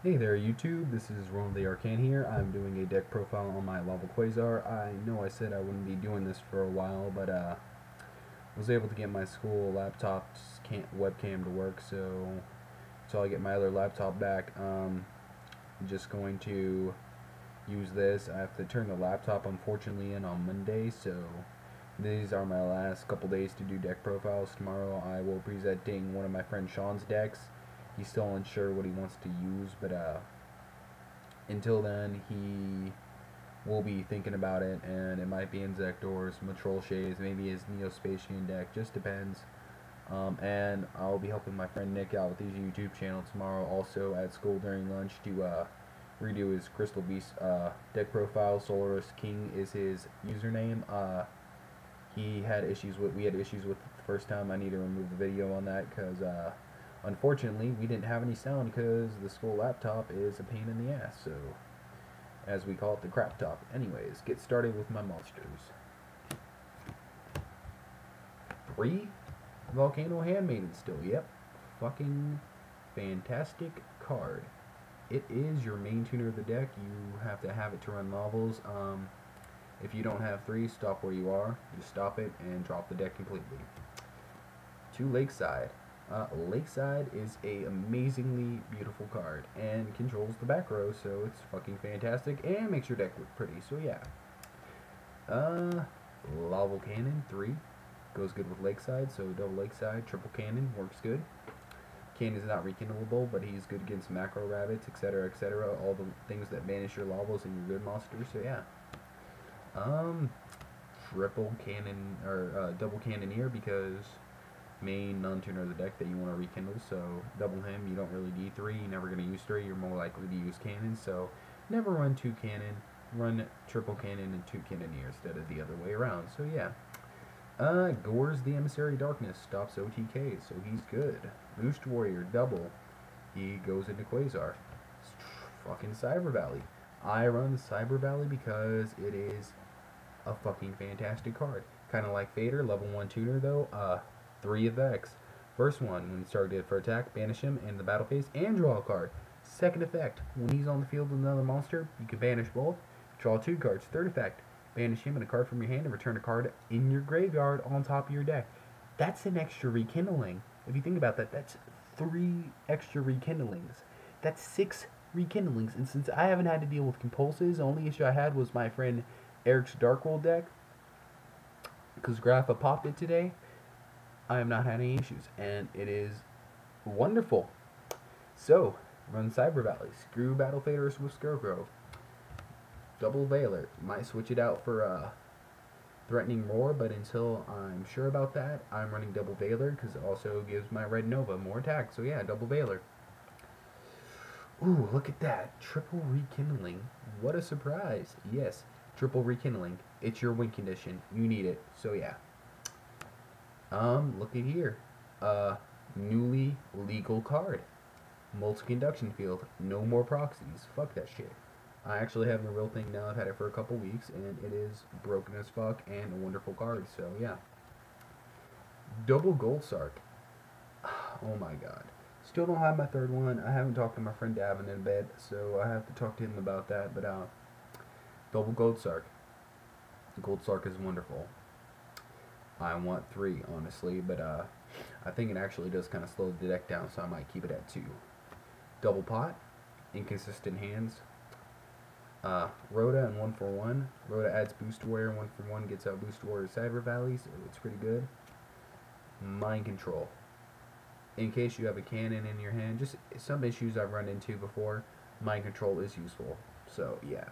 Hey there YouTube, this is Ronald the Arcane here. I'm doing a deck profile on my Laval Quasar. I know I said I wouldn't be doing this for a while, but was able to get my school laptop's webcam to work, so until I get my other laptop back, I'm just going to use this. I have to turn the laptop unfortunately in on Monday, so these are my last couple days to do deck profiles. Tomorrow I will be presenting one of my friend Sean's decks. He's still unsure what he wants to use, but until then he will be thinking about it, and it might be Insectors, Matrol Shays, maybe his Neospatian deck, just depends. And I'll be helping my friend Nick out with his YouTube channel tomorrow, also at school during lunch, to redo his Crystal Beast deck profile. Solarus King is his username. We had issues with it the first time. I need to remove the video on that because unfortunately we didn't have any sound because the school laptop is a pain in the ass, so as we call it, the crap top. Anyways, get started with my monsters. 3 Volcano Handmaiden still, yep. Fucking fantastic card. It is your main tuner of the deck. You have to have it to run novels. If you don't have 3, stop where you are. Just stop it and drop the deck completely. 2 Lakeside. Lakeside is a amazingly beautiful card and controls the back row, so it's fucking fantastic and makes your deck look pretty. So yeah. Laval Cannon 3 goes good with Lakeside, so double Lakeside, triple Cannon works good. Cannon is not rekindleable, but he's good against macro rabbits, etc., etc. All the things that banish your Lavals and your good monsters. So yeah. Triple Cannon or double Cannoneer because main non-tuner of the deck that you want to rekindle, so double him. You don't really need 3, you're never going to use 3, you're more likely to use cannon, so never run 2 cannon, run triple cannon and 2 cannoneer instead of the other way around. So yeah. Gore's the Emissary Darkness stops OTK, so he's good. Boost Warrior double, he goes into Quasar. Fucking Cyber Valley. I run Cyber Valley because it is a fucking fantastic card. Kind of like Fader, level 1 tuner though. 3 effects. First one, when you targeted for attack, banish him in the battle phase and draw a card. Second effect, when he's on the field with another monster, you can banish both, draw 2 cards. Third effect, banish him and a card from your hand and return a card in your graveyard on top of your deck. That's an extra rekindling. If you think about that, that's 3 extra rekindlings. That's 6 rekindlings. And since I haven't had to deal with compulses, the only issue I had was my friend Eric's Darkwold deck, because Grapha popped it today. I have not had any issues, and it is wonderful. So, run Cyber Valley, screw Battle Faders with Scarecrow. Double Veiler, might switch it out for Threatening Roar, but until I'm sure about that, I'm running Double Veiler, because it also gives my Red Nova more attack, so yeah, Double Veiler. Ooh, look at that, triple rekindling, what a surprise. Yes, triple rekindling, it's your win condition, you need it, so yeah. Look at here. Newly legal card. Multi-conduction field. No more proxies. Fuck that shit. I actually have the real thing now. I've had it for a couple weeks, and it is broken as fuck and a wonderful card, so yeah. Double Gold Sark. Oh my god. Still don't have my 3rd one. I haven't talked to my friend Davin in bed, so I have to talk to him about that, but double Gold Sark. Gold Sark is wonderful. I want 3, honestly, but I think it actually does kind of slow the deck down, so I might keep it at 2. Double Pot, Inconsistent Hands, Rhoda and 1 for 1. Rhoda adds Boost Warrior, 1 for 1 gets out Boost Warrior Cyber Valley, so it's pretty good. Mind Control. In case you have a cannon in your hand, just some issues I've run into before, Mind Control is useful, so yeah.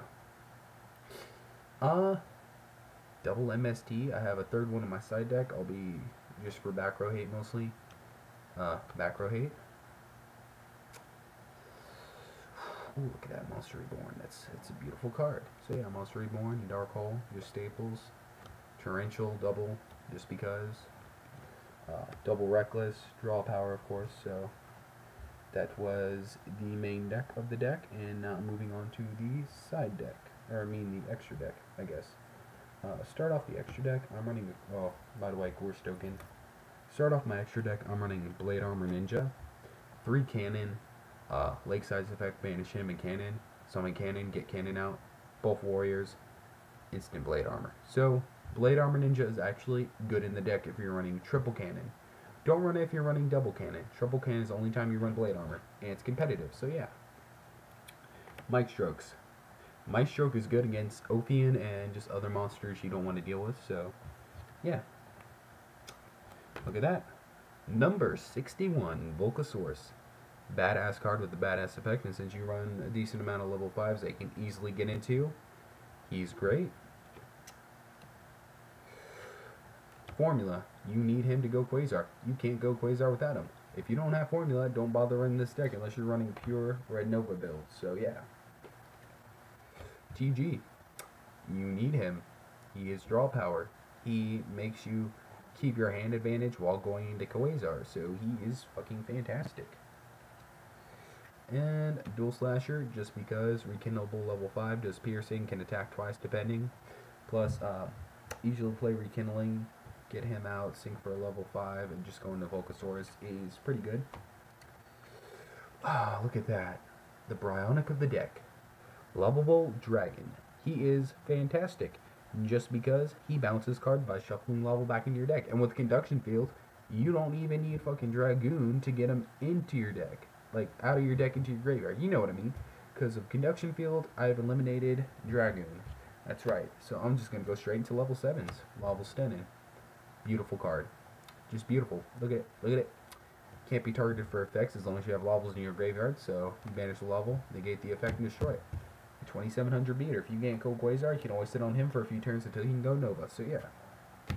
Double MST. I have a 3rd one in my side deck. I'll be just for back row hate mostly. Back row hate. Ooh, look at that Monster Reborn. It's a beautiful card. So yeah, Monster Reborn, Dark Hole, just staples. Torrential, double, just because. Double Reckless, draw power of course. So that was the main deck of the deck, and now moving on to the side deck, or I mean the extra deck, I guess. Start off the extra deck, I'm running, oh, by the way, Gore Stoken. Start off my extra deck, I'm running Blade Armor Ninja, 3 cannon, Lakeside's effect, banish him and cannon. Summon cannon, get cannon out. Both warriors, instant blade armor. So, blade armor ninja is actually good in the deck if you're running triple cannon. Don't run it if you're running double cannon. Triple cannon is the only time you run blade armor, and it's competitive, so yeah. Mic strokes. Mic stroke is good against Ophion and just other monsters you don't want to deal with, so yeah. Look at that. Number 61, Volcasaurus. Badass card with the badass effect, and since you run a decent amount of level 5s they can easily get into, he's great. Formula. You need him to go Quasar. You can't go Quasar without him. If you don't have Formula, don't bother running this deck unless you're running pure Red Nova build. So yeah. TG. You need him. He is draw power. He makes you keep your hand advantage while going into Quasar. So he is fucking fantastic. And Dual Slasher, just because Rekindleable level 5 does piercing, can attack twice depending. Plus, usually play Rekindling, get him out, sync for a level 5, and just go into Volcasaurus is pretty good. Ah, look at that. The Bryonic of the deck. Lovable Dragon. He is fantastic, just because he bounces cards by shuffling level back into your deck. And with Conduction Field, you don't even need fucking Dragoon to get him into your deck. Like, out of your deck into your graveyard. You know what I mean. Because of Conduction Field, I have eliminated Dragoon. That's right. So I'm just going to go straight into level 7s. Laval Stennin. Beautiful card. Just beautiful. Look at it. Look at it. Can't be targeted for effects as long as you have Lavals in your graveyard. So you banish the Laval, negate the effect, and destroy it. A 2700 beater. If you can't go Quasar, you can always sit on him for a few turns until he can go Nova. So yeah.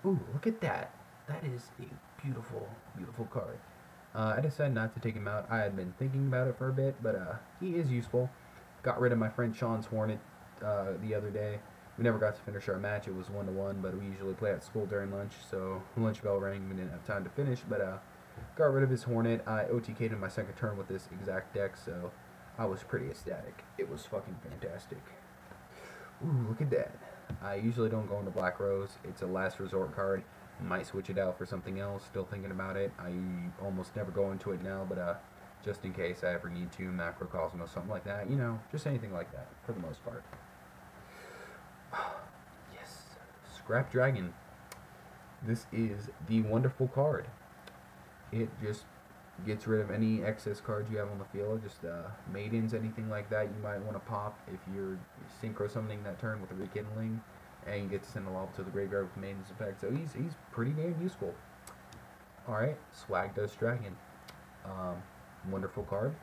Ooh, look at that. That is a beautiful, beautiful card. I decided not to take him out. I had been thinking about it for a bit, but he is useful. Got rid of my friend Sean's Hornet the other day. We never got to finish our match. It was 1-1, but we usually play at school during lunch, so lunch bell rang. We didn't have time to finish, but got rid of his Hornet. I OTK'd in my second turn with this exact deck, so I was pretty ecstatic. It was fucking fantastic. Ooh, look at that. I usually don't go into Black Rose. It's a last resort card. Might switch it out for something else. Still thinking about it. I almost never go into it now, but just in case I ever need to, Macrocosmos, something like that. You know, just anything like that for the most part. Yes, Scrap Dragon. This is the wonderful card. It just gets rid of any excess cards you have on the field. Just maidens, anything like that you might want to pop if you're synchro summoning that turn with a Rekindling. And you get to send a Laval to the graveyard with Maiden's effect. So he's pretty damn useful. Alright, Swag Dust Dragon. Wonderful card.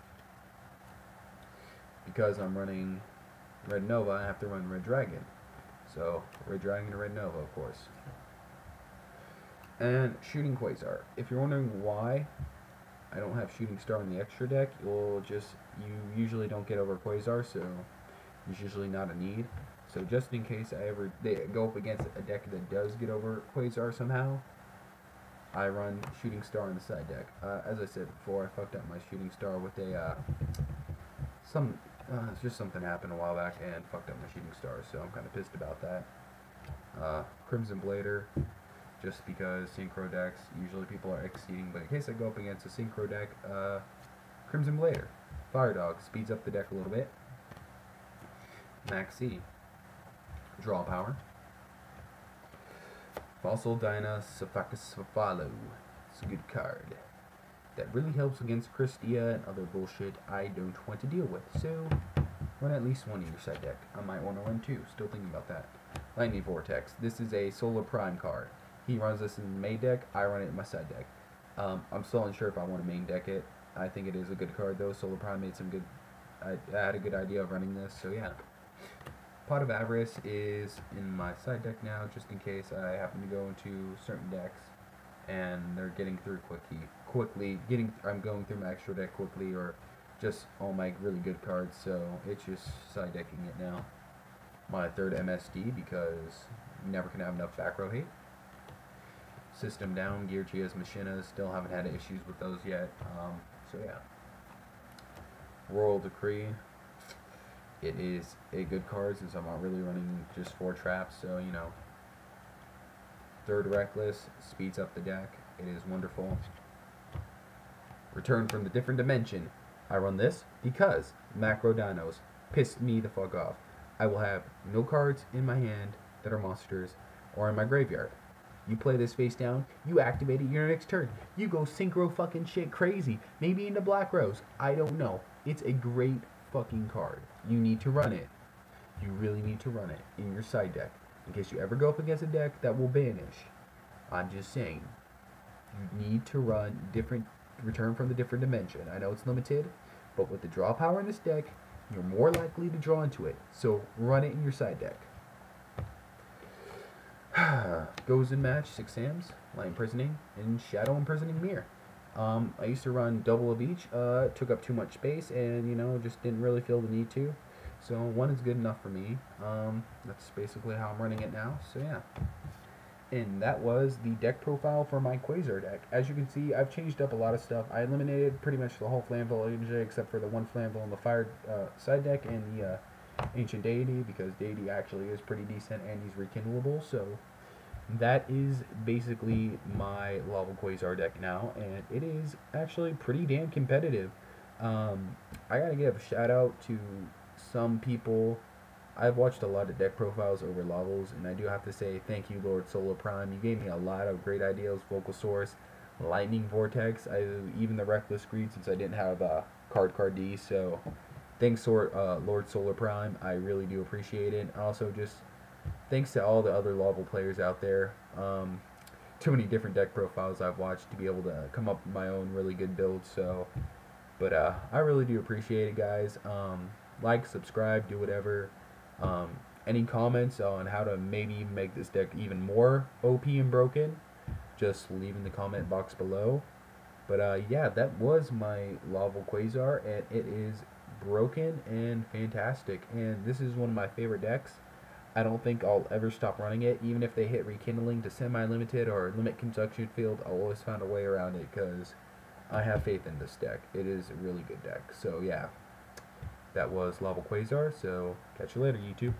Because I'm running Red Nova, I have to run Red Dragon. So, Red Dragon and Red Nova, of course. And Shooting Quasar. If you're wondering why I don't have Shooting Star in the extra deck, you usually don't get over Quasar, so there's usually not a need. So just in case they go up against a deck that does get over Quasar somehow, I run Shooting Star in the side deck. As I said before, I fucked up my Shooting Star with just something happened a while back and fucked up my Shooting Star, so I'm kind of pissed about that. Crimson Blader, just because Synchro decks, usually people are exceeding, but in case I go up against a Synchro deck, Crimson Blader. Fire Dog speeds up the deck a little bit. Maxi. Draw power. Fossil Dyna Cephalo. It's a good card. That really helps against Christia and other bullshit I don't want to deal with. So, run at least one in your side deck. I might want to run two. Still thinking about that. Lightning Vortex. This is a Solar Prime card. He runs this in the main deck. I run it in my side deck. I'm still unsure if I want to main deck it. I think it is a good card though. Solar Prime made some good... I had a good idea of running this, so yeah. Pot of Avarice is in my side deck now, just in case I happen to go into certain decks and they're getting through I'm going through my extra deck quickly, or just all my really good cards, so it's just side decking it now. My third MSD, because you never can have enough back row hate. System down, Gearchia's Machinas, still haven't had issues with those yet, so yeah. Royal Decree. It is a good card since I'm not really running just 4 traps, so you know. Third Reckless speeds up the deck. It is wonderful. Return from the different dimension. I run this because macro dinos piss me the fuck off. I will have no cards in my hand that are monsters or in my graveyard. You play this face down, you activate it your next turn. You go synchro fucking shit crazy. Maybe into Black Rose. I don't know. It's a great fucking card. You need to run it. You really need to run it in your side deck. In case you ever go up against a deck that will banish. I'm just saying. You need to run different return from the different dimension. I know it's limited, but with the draw power in this deck, you're more likely to draw into it. So run it in your side deck. Goes in match 6 Sams, Light Imprisoning, and Shadow Imprisoning Mirror. I used to run double of each. Took up too much space, and just didn't really feel the need to. So one is good enough for me. That's basically how I'm running it now. So yeah. And that was the deck profile for my Quasar deck. As you can see, I've changed up a lot of stuff. I eliminated pretty much the whole Flamvell except for the one Flamvell on the Fire side deck and the Ancient Deity, because Deity actually is pretty decent and he's rekindleable. So that is basically my Laval Quasar deck now, and it is actually pretty damn competitive. I gotta give a shout out to some people. I've watched a lot of deck profiles over Lavals, and I do have to say thank you, Lord Solar Prime. You gave me a lot of great ideas. Vocal Source, Lightning Vortex, even the Reckless Greed, since I didn't have card D. So thanks, Lord Solar Prime. I really do appreciate it. Also, just thanks to all the other Laval players out there. Too many different deck profiles I've watched to be able to come up with my own really good builds. So, but I really do appreciate it, guys. Like, subscribe, do whatever. Any comments on how to maybe make this deck even more OP and broken, just leave in the comment box below. But yeah, that was my Laval Quasar, and it is broken and fantastic, and this is one of my favorite decks. I don't think I'll ever stop running it, even if they hit rekindling to semi-limited or limit consumption field. I'll always find a way around it because I have faith in this deck. It is a really good deck. So yeah, that was Laval Quasar, so catch you later, YouTube.